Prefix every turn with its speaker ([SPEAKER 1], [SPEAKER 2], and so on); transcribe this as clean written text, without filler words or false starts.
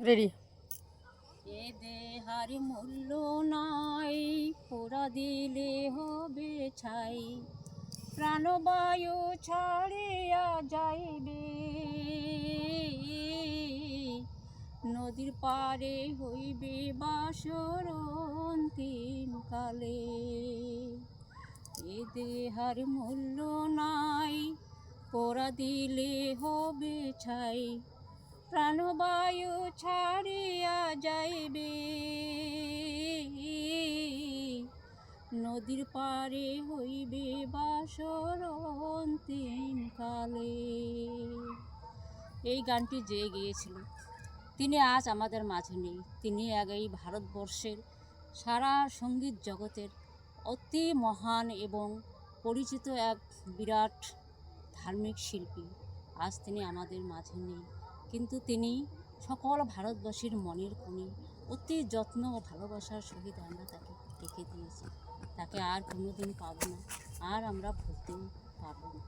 [SPEAKER 1] Ready.
[SPEAKER 2] এ দেহার মূল্য নাই, পোড়া দিলে হবে ছাই। প্রাণবায়ু ছাড়িয়া যাইবে, নদীর পারে হইবে বাসর অন্তিম কালে। এ দেহার মূল্য নাই, পোড়া দিলে হবে ছাই। প্রাণবায়ু ছাড়িয়া যাইবে, নদীর পারে হইবে বাসর অন্তিম কালে। এই গানটি যে গেয়েছিল তিনি আজ আমাদের মাঝে নেই। তিনি এই ভারতবর্ষের সারা সঙ্গীত জগতের অতি মহান এবং পরিচিত এক বিরাট ধার্মিক শিল্পী। আজ তিনি আমাদের মাঝে নেই, কিন্তু তিনি সকল ভারতবাসীর মনের কোণে অতি যত্ন ও ভালোবাসার সহিত আমরা তাকে রেখে দিয়েছি। তাকে আর কোনোদিন পাবো না, আর আমরা ভুলতেও পারবো না।